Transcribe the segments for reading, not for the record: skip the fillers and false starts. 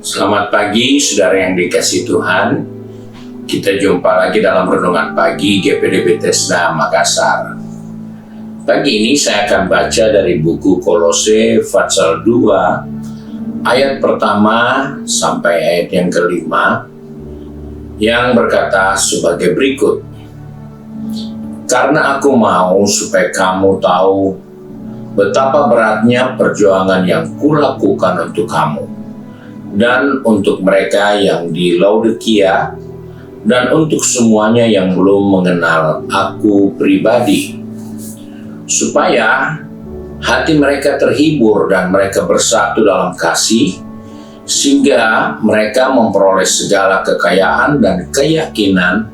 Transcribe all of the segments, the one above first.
Selamat pagi saudara yang dikasihi Tuhan. Kita jumpa lagi dalam Renungan Pagi GPD Bethesda Makassar. Pagi ini saya akan baca dari buku Kolose pasal 2 ayat pertama sampai ayat yang kelima yang berkata sebagai berikut. Karena aku mau supaya kamu tahu betapa beratnya perjuangan yang kulakukan untuk kamu dan untuk mereka yang di Laodikia dan untuk semuanya yang belum mengenal aku pribadi, supaya hati mereka terhibur dan mereka bersatu dalam kasih, sehingga mereka memperoleh segala kekayaan dan keyakinan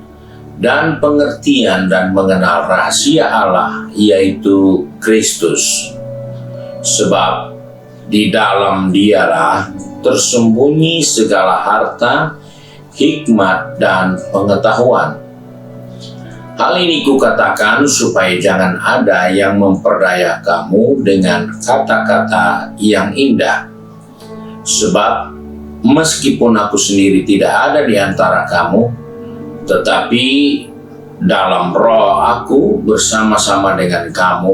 dan pengertian dan mengenal rahasia Allah, yaitu Kristus. Sebab di dalam Dialah tersembunyi segala harta, hikmat, dan pengetahuan. Hal ini kukatakan supaya jangan ada yang memperdaya kamu dengan kata-kata yang indah. Sebab meskipun aku sendiri tidak ada di antara kamu, tetapi dalam roh aku bersama-sama dengan kamu,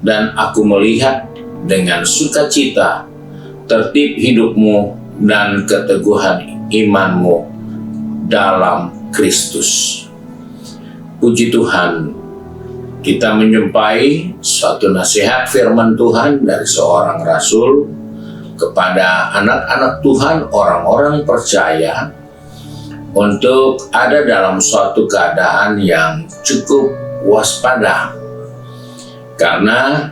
dan aku melihat dengan sukacita tertib hidupmu dan keteguhan imanmu dalam Kristus. Puji Tuhan, kita menjumpai suatu nasihat firman Tuhan dari seorang rasul kepada anak-anak Tuhan, orang-orang percaya, untuk ada dalam suatu keadaan yang cukup waspada. Karena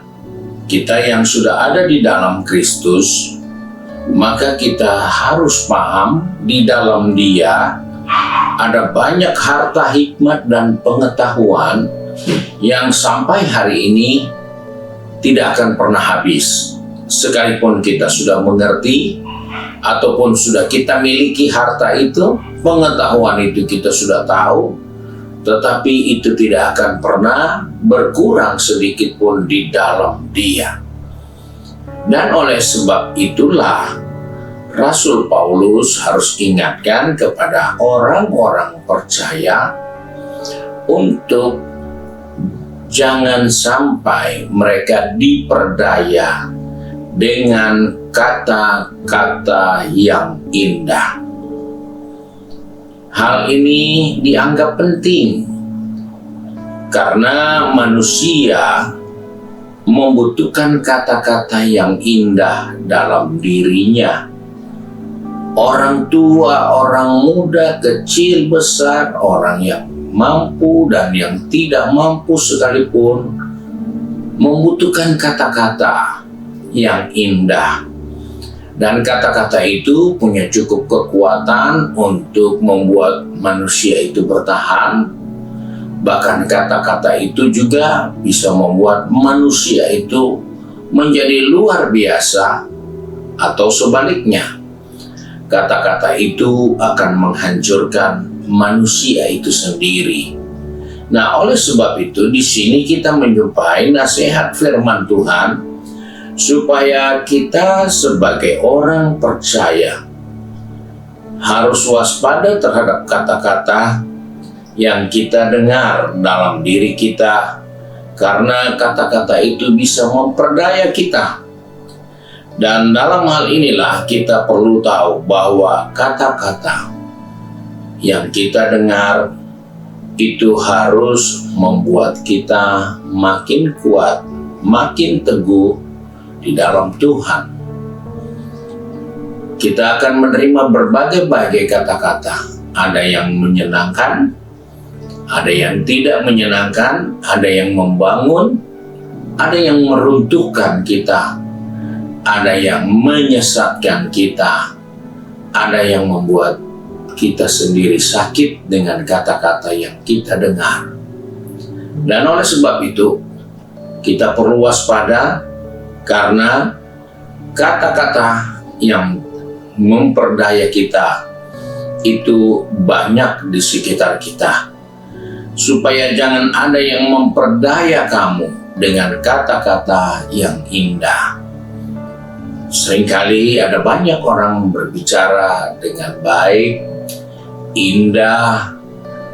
kita yang sudah ada di dalam Kristus, maka kita harus paham di dalam Dia ada banyak harta, hikmat, dan pengetahuan yang sampai hari ini tidak akan pernah habis. Sekalipun kita sudah mengerti ataupun sudah kita miliki harta itu, pengetahuan itu kita sudah tahu, tetapi itu tidak akan pernah berkurang sedikit pun di dalam Dia. Dan oleh sebab itulah Rasul Paulus harus ingatkan kepada orang-orang percaya untuk jangan sampai mereka diperdaya dengan kata-kata yang indah. Hal ini dianggap penting karena manusia membutuhkan kata-kata yang indah dalam dirinya. Orang tua, orang muda, kecil, besar, orang yang mampu dan yang tidak mampu sekalipun membutuhkan kata-kata yang indah. Dan kata-kata itu punya cukup kekuatan untuk membuat manusia itu bertahan. Bahkan kata-kata itu juga bisa membuat manusia itu menjadi luar biasa, atau sebaliknya. Kata-kata itu akan menghancurkan manusia itu sendiri. Nah, oleh sebab itu di sini kita menjumpai nasihat firman Tuhan supaya kita sebagai orang percaya harus waspada terhadap kata-kata yang kita dengar dalam diri kita, karena kata-kata itu bisa memperdaya kita. Dan dalam hal inilah kita perlu tahu bahwa kata-kata yang kita dengar itu harus membuat kita makin kuat, makin teguh di dalam Tuhan. Kita akan menerima berbagai-bagai kata-kata. Ada yang menyenangkan, ada yang tidak menyenangkan, ada yang membangun, ada yang meruntuhkan kita, ada yang menyesatkan kita, ada yang membuat kita sendiri sakit dengan kata-kata yang kita dengar. Dan oleh sebab itu, kita perlu waspada karena kata-kata yang memperdaya kita itu banyak di sekitar kita. Supaya jangan ada yang memperdaya kamu dengan kata-kata yang indah. Seringkali ada banyak orang berbicara dengan baik, indah,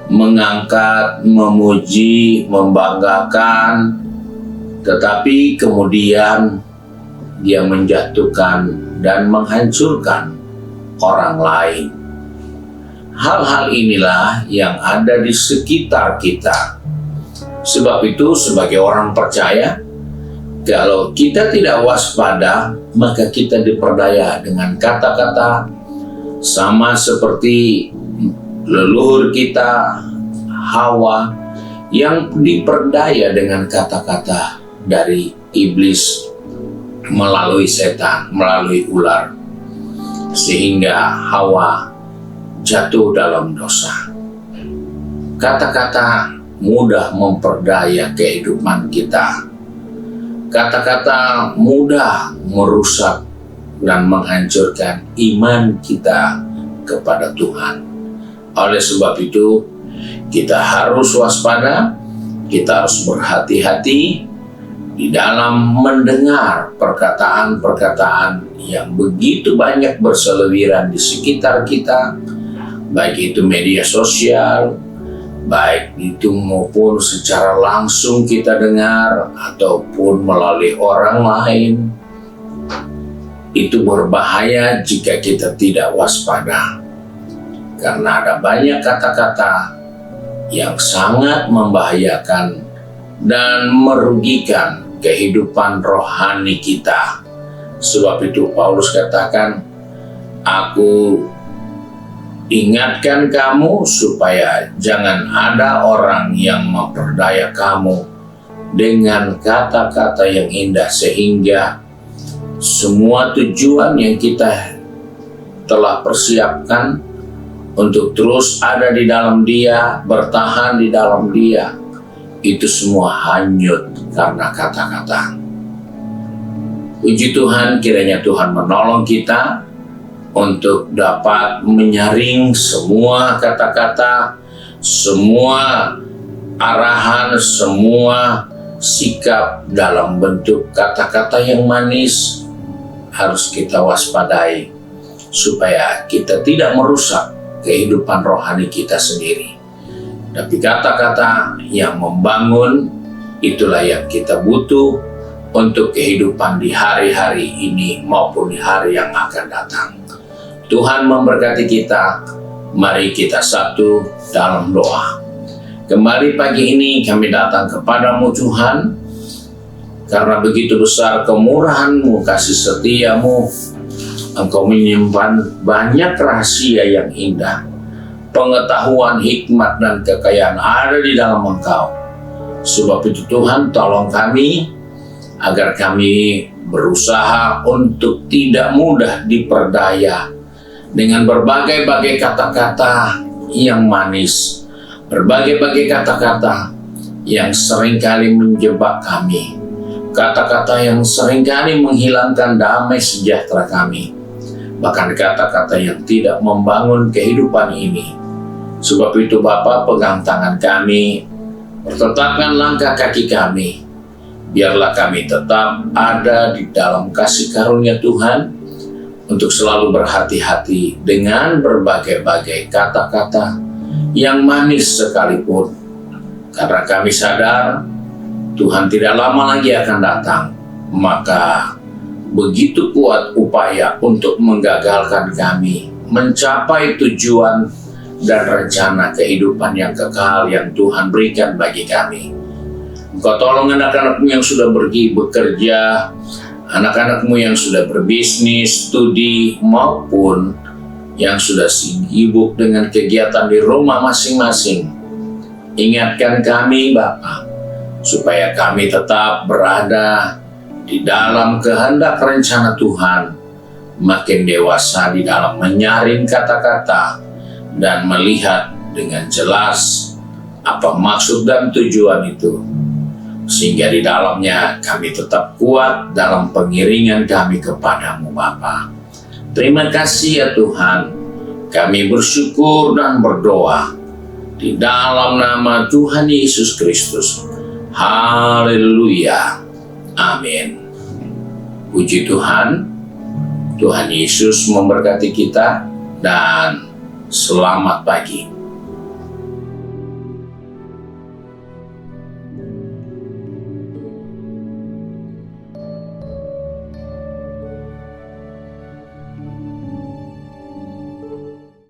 mengangkat, memuji, membanggakan, tetapi kemudian dia menjatuhkan dan menghancurkan orang lain. Hal-hal inilah yang ada di sekitar kita. Sebab itu, sebagai orang percaya, kalau kita tidak waspada, maka kita diperdaya dengan kata-kata sama seperti leluhur kita, Hawa, yang diperdaya dengan kata-kata dari iblis melalui setan, melalui ular, sehingga Hawa jatuh dalam dosa. Kata-kata mudah memperdaya kehidupan kita. Kata-kata mudah merusak dan menghancurkan iman kita kepada Tuhan. Oleh sebab itu, kita harus waspada, kita harus berhati-hati di dalam mendengar perkataan-perkataan yang begitu banyak berseliweran di sekitar kita, baik itu media sosial, baik itu maupun secara langsung kita dengar ataupun melalui orang lain. Itu berbahaya jika kita tidak waspada, karena ada banyak kata-kata yang sangat membahayakan dan merugikan kehidupan rohani kita. Sebab itu Paulus katakan, "Aku ingatkan kamu supaya jangan ada orang yang memperdaya kamu dengan kata-kata yang indah, sehingga semua tujuan yang kita telah persiapkan untuk terus ada di dalam Dia, bertahan di dalam Dia, itu semua hanyut karena kata-kata." Puji Tuhan, kiranya Tuhan menolong kita untuk dapat menyaring semua kata-kata, semua arahan, semua sikap dalam bentuk kata-kata yang manis harus kita waspadai, supaya kita tidak merusak kehidupan rohani kita sendiri. Tapi kata-kata yang membangun, itulah yang kita butuh untuk kehidupan di hari-hari ini maupun di hari yang akan datang. Tuhan memberkati kita. Mari kita satu dalam doa. Kembali pagi ini kami datang kepadamu Tuhan, karena begitu besar kemurahan-Mu, kasih setia-Mu. Engkau menyimpan banyak rahasia yang indah. Pengetahuan, hikmat, dan kekayaan ada di dalam Engkau. Sebab itu Tuhan, tolong kami agar kami berusaha untuk tidak mudah diperdaya dengan berbagai-bagai kata-kata yang manis, berbagai-bagai kata-kata yang seringkali menjebak kami, kata-kata yang seringkali menghilangkan damai sejahtera kami, bahkan kata-kata yang tidak membangun kehidupan ini. Sebab itu Bapa, pegang tangan kami, tetapkan langkah kaki kami, biarlah kami tetap ada di dalam kasih karunia Tuhan, untuk selalu berhati-hati dengan berbagai-bagai kata-kata yang manis sekalipun. Karena kami sadar Tuhan tidak lama lagi akan datang, maka begitu kuat upaya untuk menggagalkan kami mencapai tujuan dan rencana kehidupan yang kekal yang Tuhan berikan bagi kami. Engkau tolong anak-anak-Mu yang sudah pergi bekerja, anak-anak-Mu yang sudah berbisnis, studi, maupun yang sudah sibuk dengan kegiatan di rumah masing-masing. Ingatkan kami Bapa, supaya kami tetap berada di dalam kehendak rencana Tuhan, makin dewasa di dalam menyaring kata-kata dan melihat dengan jelas apa maksud dan tujuan itu, sehingga di dalamnya kami tetap kuat dalam pengiringan kami kepadamu Bapa. Terima kasih ya Tuhan, kami bersyukur dan berdoa di dalam nama Tuhan Yesus Kristus. Haleluya, amin. Puji Tuhan, Tuhan Yesus memberkati kita dan selamat pagi.